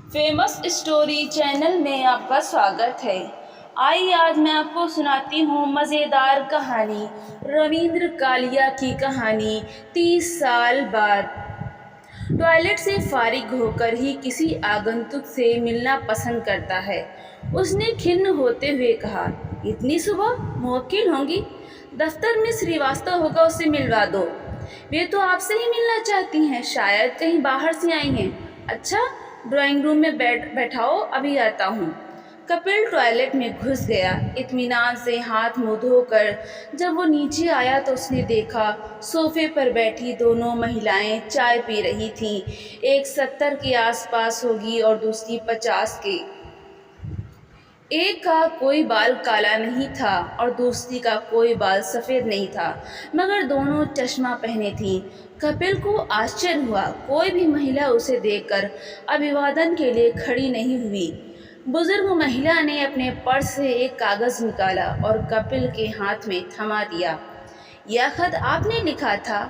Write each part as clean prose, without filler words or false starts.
Famous story channel में आपका स्वागत है। आइए आज मैं आपको सुनाती हूँ मज़ेदार कहानी, रविंद्र कालिया की कहानी 30 साल बाद। टॉयलेट से फारिग होकर ही किसी आगंतुक से मिलना पसंद करता है। उसने खिन्न होते हुए कहा, इतनी सुबह मुवक्किल होंगी? दफ्तर में श्रीवास्तव होगा, उससे मिलवा दो। वे तो आपसे ही मिलना चाहती हैं, शायद कहीं बाहर से आई हैं। अच्छा, ड्राइंग रूम में बैठाओ, अभी आता हूँ। कपिल टॉयलेट में घुस गया। इत्मीनान से हाथ मुँह धोकर जब वो नीचे आया तो उसने देखा सोफे पर बैठी दोनों महिलाएं चाय पी रही थीं। एक 70 के आसपास होगी और दूसरी 50 के। एक का कोई बाल काला नहीं था और दूसरी का कोई बाल सफ़ेद नहीं था, मगर दोनों चश्मा पहने थीं। कपिल को आश्चर्य हुआ। कोई भी महिला उसे देखकर अभिवादन के लिए खड़ी नहीं हुई। बुजुर्ग महिला ने अपने पर्स से एक कागज़ निकाला और कपिल के हाथ में थमा दिया। यह खत आपने लिखा था?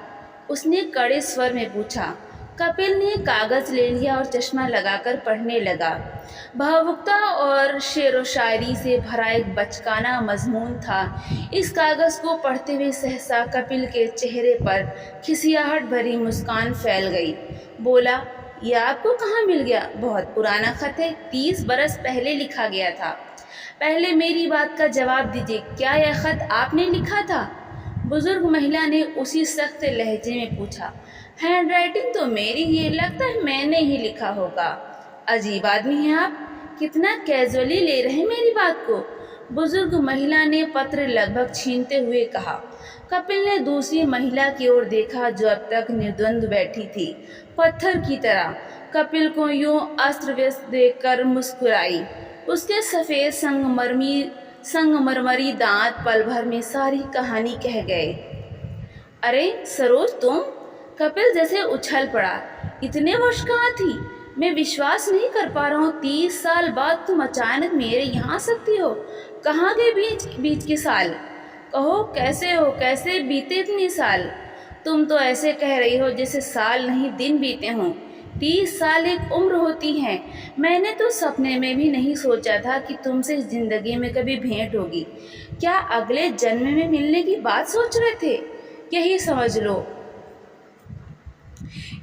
उसने कड़े स्वर में पूछा। कपिल ने कागज़ ले लिया और चश्मा लगाकर पढ़ने लगा। भावुकता और शेर व शायरी से भरा एक बचकाना मजमून था। इस कागज़ को पढ़ते हुए सहसा कपिल के चेहरे पर खिसियाहट भरी मुस्कान फैल गई। बोला, यह आपको कहाँ मिल गया? बहुत पुराना खत है, 30 बरस पहले लिखा गया था। पहले मेरी बात का जवाब दीजिए, क्या यह खत आपने लिखा था? बुजुर्ग महिला ने उसी सख्त लहजे में पूछा। हैंड राइटिंग तो मेरी ही, लगता है मैंने ही लिखा होगा। अजीब आदमी हैं आप, कितना कैजुअली ले रहे हैं मेरी बात को। बुजुर्ग महिला ने पत्र लगभग छीनते हुए कहा। कपिल ने दूसरी महिला की ओर देखा जो अब तक निर्द्वंद बैठी थी, पत्थर की तरह। कपिल को यूं अस्त व्यस्त देखकर मुस्कुराई। उसके सफ़ेद संगमरमरी दांत पल भर में सारी कहानी कह गए। अरे सरोज, तुम? कपिल जैसे उछल पड़ा। इतने वर्ष कहाँ थी? मैं विश्वास नहीं कर पा रहा हूँ, 30 साल बाद तुम अचानक मेरे यहाँ आ सकती हो। कहाँ गए बीच के साल? कहो, कैसे हो? कैसे बीते इतने साल? तुम तो ऐसे कह रही हो जैसे साल नहीं दिन बीते हों। 30 साल एक उम्र होती है। मैंने तो सपने में भी नहीं सोचा था कि तुमसे ज़िंदगी में कभी भेंट होगी। क्या अगले जन्म में मिलने की बात सोच रहे थे? यही समझ लो,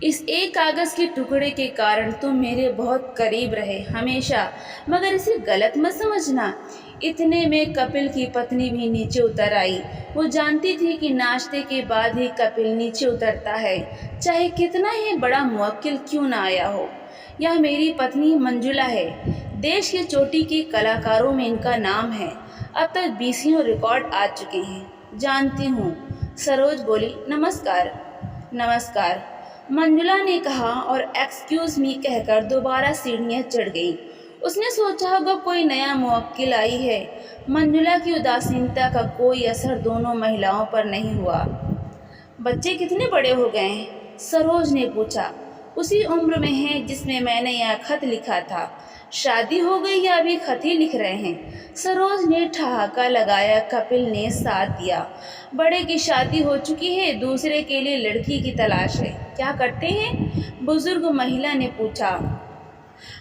इस एक कागज़ के टुकड़े के कारण तुम मेरे बहुत करीब रहे हमेशा, मगर इसे गलत मत समझना। इतने में कपिल की पत्नी भी नीचे उतर आई। वो जानती थी कि नाश्ते के बाद ही कपिल नीचे उतरता है, चाहे कितना ही बड़ा मुवक्किल क्यों ना आया हो। यह मेरी पत्नी मंजुला है। देश के चोटी के कलाकारों में इनका नाम है। अब तक 20 रिकॉर्ड आ चुके हैं। जानती हूँ, सरोज बोली। नमस्कार। नमस्कार, मंजुला ने कहा और एक्सक्यूज़ मी कहकर दोबारा सीढ़ियाँ चढ़ गई। उसने सोचा होगा कोई नया मुवक्किल आई है। मंजुला की उदासीनता का कोई असर दोनों महिलाओं पर नहीं हुआ। बच्चे कितने बड़े हो गए हैं? सरोज ने पूछा। उसी उम्र में हैं जिसमें मैंने यह खत लिखा था। शादी हो गई या अभी खत ही लिख रहे हैं? सरोज ने ठहाका लगाया। कपिल ने साथ दिया। बड़े की शादी हो चुकी है, दूसरे के लिए लड़की की तलाश है। क्या करते हैं? बुजुर्ग महिला ने पूछा।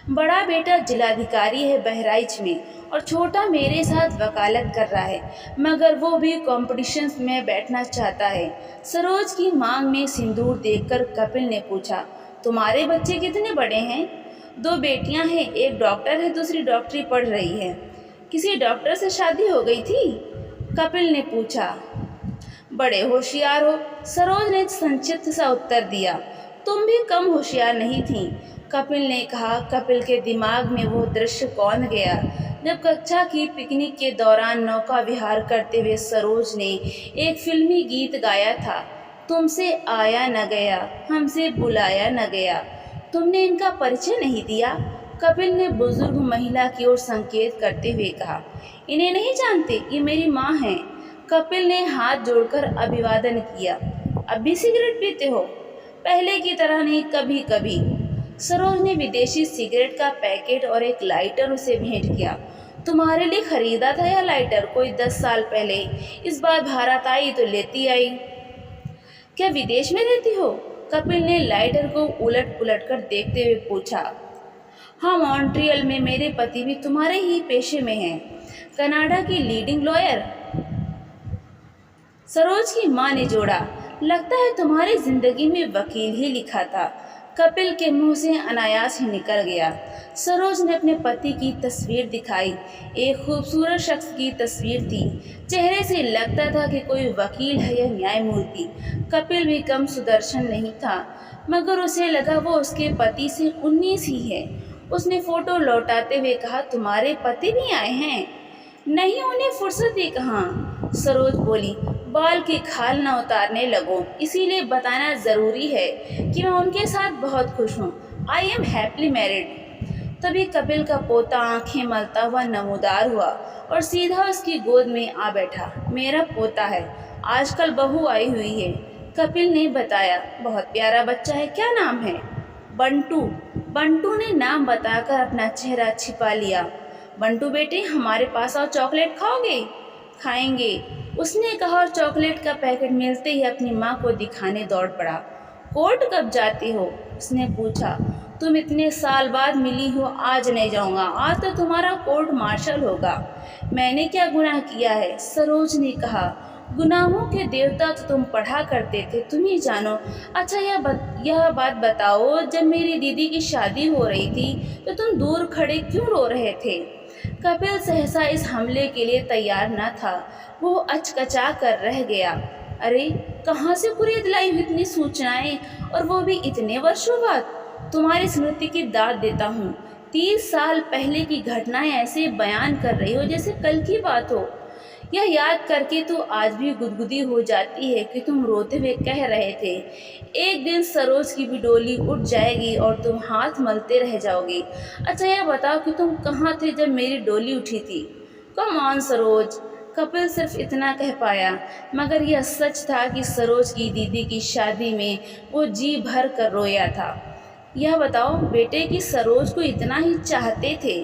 बड़ा बेटा जिलाधिकारी है बहराइच में और छोटा मेरे साथ वकालत कर रहा है, मगर वो भी कॉम्पिटिशन्स में बैठना चाहता है। सरोज की मांग में सिंदूर देखकर कपिल ने पूछा, तुम्हारे बच्चे कितने बड़े हैं? 2 बेटियां हैं, एक डॉक्टर है, दूसरी डॉक्टरी पढ़ रही है। किसी डॉक्टर से शादी हो गई थी? कपिल ने पूछा। बड़े होशियार हो, सरोज ने संक्षिप्त सा उत्तर दिया। तुम भी कम होशियार नहीं थीं, कपिल ने कहा। कपिल के दिमाग में वो दृश्य कौन गया जब कक्षा की पिकनिक के दौरान नौका विहार करते हुए सरोज ने एक फिल्मी गीत गाया था, तुमसे आया न गया, हमसे बुलाया न गया। तुमने इनका परिचय नहीं दिया? कपिल ने बुजुर्ग महिला की ओर संकेत करते हुए कहा। इन्हें नहीं जानते? ये मेरी माँ हैं। कपिल ने हाथ जोड़कर अभिवादन किया। अब भी सिगरेट पीते हो? पहले की तरह नहीं, कभी कभी। सरोज ने विदेशी सिगरेट का पैकेट और एक लाइटर उसे भेंट किया। तुम्हारे लिए खरीदा था यह लाइटर कोई 10 साल पहले। इस बार भारत आई तो लेती आई। क्या विदेश में रहती हो? कपिल ने लाइटर को उलट पुलट कर देखते हुए पूछा। हाँ, मॉन्ट्रियल में मेरे पति भी तुम्हारे ही पेशे में हैं, कनाडा की लीडिंग लॉयर। सरोज की माँ ने जोड़ा, लगता है तुम्हारी जिंदगी में वकील ही लिखा था। कपिल के मुंह से अनायास ही निकल गया। सरोज ने अपने पति की तस्वीर दिखाई। एक खूबसूरत शख्स की तस्वीर थी। चेहरे से लगता था कि कोई वकील है या न्यायमूर्ति। कपिल भी कम सुदर्शन नहीं था, मगर उसे लगा वो उसके पति से 19 ही है। उसने फोटो लौटाते हुए कहा, तुम्हारे पति भी आए हैं? नहीं, उन्हें फुर्सत ही कहाँ, सरोज बोली। बाल की खाल न उतारने लगो, इसीलिए बताना ज़रूरी है कि मैं उनके साथ बहुत खुश हूँ। I am happily married. तभी कपिल का पोता आंखें मलता हुआ नमूदार हुआ और सीधा उसकी गोद में आ बैठा। मेरा पोता है, आजकल बहू आई हुई है, कपिल ने बताया। बहुत प्यारा बच्चा है, क्या नाम है? बंटू। बंटू ने नाम बताकर अपना चेहरा छिपा लिया। बंटू बेटे, हमारे पास आओ, चॉकलेट खाओगे? खाएंगे, उसने कहा और चॉकलेट का पैकेट मिलते ही अपनी माँ को दिखाने दौड़ पड़ा। कोर्ट कब जाती हो? उसने पूछा। तुम इतने साल बाद मिली हो, आज नहीं जाऊंगा, आज तो तुम्हारा कोर्ट मार्शल होगा। मैंने क्या गुनाह किया है? सरोज ने कहा। गुनाहों के देवता तो तुम पढ़ा करते थे, तुम ही जानो। अच्छा, यह बात बताओ, जब मेरी दीदी की शादी हो रही थी तो तुम दूर खड़े क्यों रो रहे थे? कपिल सहसा इस हमले के लिए तैयार न था। वो अचकचा कर रह गया। अरे, कहाँ से कुरेद लाई हुई इतनी सूचनाएं, और वो भी इतने वर्षों बाद? तुम्हारी स्मृति की दाद देता हूँ। 30 साल पहले की घटनाएं ऐसे बयान कर रही हो जैसे कल की बात हो। यह याद करके तो आज भी गुदगुदी हो जाती है कि तुम रोते हुए कह रहे थे, एक दिन सरोज की भी डोली उठ जाएगी और तुम हाथ मलते रह जाओगे। अच्छा, यह बताओ कि तुम कहाँ थे जब मेरी डोली उठी थी? कम ऑन सरोज, कपिल सिर्फ इतना कह पाया, मगर यह सच था कि सरोज की दीदी की शादी में वो जी भर कर रोया था। यह बताओ बेटे कि सरोज को इतना ही चाहते थे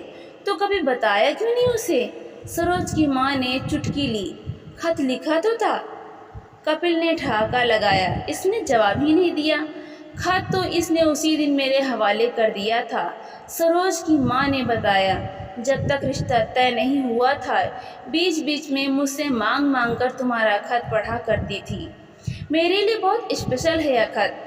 तो कभी बताया क्यों नहीं उसे? सरोज की माँ ने चुटकी ली। खत लिखा तो था। कपिल ने ठहाका लगाया। इसने जवाब ही नहीं दिया। खत तो इसने उसी दिन मेरे हवाले कर दिया था, सरोज की माँ ने बताया। जब तक रिश्ता तय नहीं हुआ था, बीच बीच में मुझसे मांग मांग कर तुम्हारा खत पढ़ा करती थी। मेरे लिए बहुत स्पेशल है यह खत,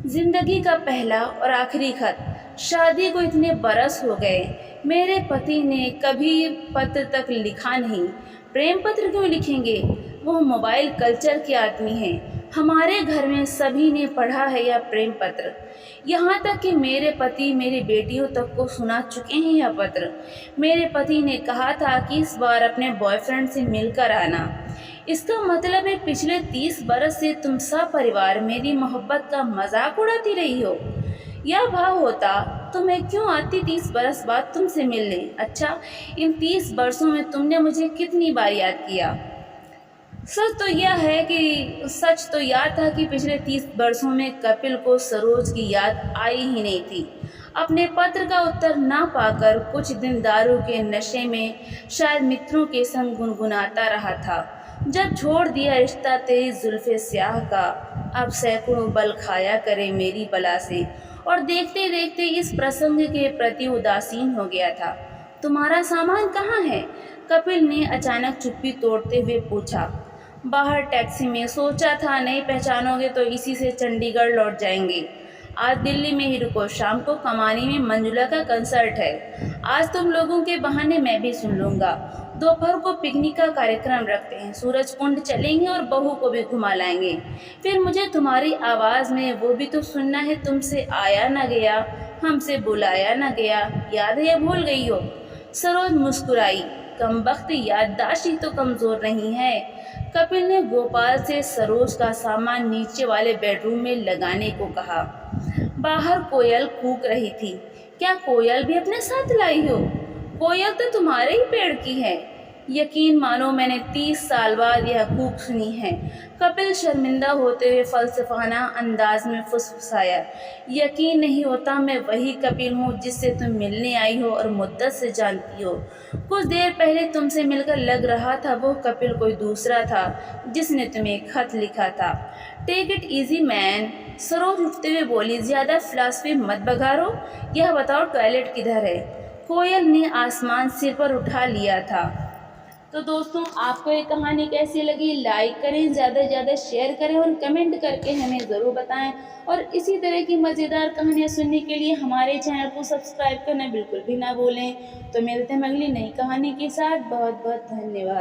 जिंदगी का पहला और आखिरी खत। शादी को इतने बरस हो गए, मेरे पति ने कभी पत्र तक लिखा नहीं। प्रेम पत्र क्यों लिखेंगे? वो मोबाइल कल्चर के आदमी हैं। हमारे घर में सभी ने पढ़ा है यह प्रेम पत्र, यहाँ तक कि मेरे पति मेरी बेटियों तक को सुना चुके हैं यह पत्र। मेरे पति ने कहा था कि इस बार अपने बॉयफ्रेंड से मिलकर आना। इसका मतलब है पिछले 30 बरस से तुम सब परिवार मेरी मोहब्बत का मजाक उड़ाती रही हो। यह भाव होता तो मैं क्यों आती 30 बरस बाद तुमसे मिलने? अच्छा, इन 30 बरसों में तुमने मुझे कितनी बार याद किया? सच तो यह था कि पिछले 30 बरसों में कपिल को सरोज की याद आई ही नहीं थी। अपने पत्र का उत्तर ना पाकर कुछ दिन दारू के नशे में शायद मित्रों के संग गुनगुनाता रहा था। जब छोड़ दिया रिश्ता तेरी जुल्फे स्याह का, अब सैकड़ों बल खाया करे मेरी बला से। और देखते देखते इस प्रसंग के प्रति उदासीन हो गया था। तुम्हारा सामान कहाँ है? कपिल ने अचानक चुप्पी तोड़ते हुए पूछा। बाहर टैक्सी में, सोचा था नहीं पहचानोगे तो इसी से चंडीगढ़ लौट जाएंगे। आज दिल्ली में ही रुको, शाम को कमानी में मंजुला का कंसर्ट है। आज तुम लोगों के बहाने मैं भी सुन लूँगा। दोपहर को पिकनिक का कार्यक्रम रखते हैं, सूरज कुंड चलेंगे और बहू को भी घुमा लाएंगे। फिर मुझे तुम्हारी आवाज़ में वो भी तो सुनना है, तुमसे आया न गया, हमसे बुलाया न गया, याद है या भूल गई हो? सरोज मुस्कुराई। कमबख्त याददाश्त ही तो कमज़ोर नहीं है। कपिल ने गोपाल से सरोज का सामान नीचे वाले बेडरूम में लगाने को कहा। बाहर कोयल कूक रही थी। क्या कोयल भी अपने साथ लाई हो? कोयल तो तुम्हारे ही पेड़ की है। यकीन मानो मैंने 30 साल बाद यह कूक सुनी है। कपिल शर्मिंदा होते हुए फलसफाना अंदाज में फुसफुसाया, यकीन नहीं होता मैं वही कपिल हूँ जिससे तुम मिलने आई हो और मुद्दत से जानती हो। कुछ देर पहले तुमसे मिलकर लग रहा था वो कपिल कोई दूसरा था जिसने तुम्हें खत लिखा था। Take it easy man, Saroj उठते हुए बोली, ज्यादा फिलॉसफी मत बघारो, यह बताओ टॉयलेट किधर है। कोयल ने आसमान सिर पर उठा लिया था। तो दोस्तों, आपको ये कहानी कैसी लगी, लाइक करें, ज़्यादा से ज़्यादा शेयर करें और कमेंट करके हमें ज़रूर बताएं। और इसी तरह की मज़ेदार कहानियाँ सुनने के लिए हमारे चैनल को सब्सक्राइब करना बिल्कुल भी ना भूलें। तो मिलते हैं अगली नई कहानी के साथ। बहुत बहुत धन्यवाद।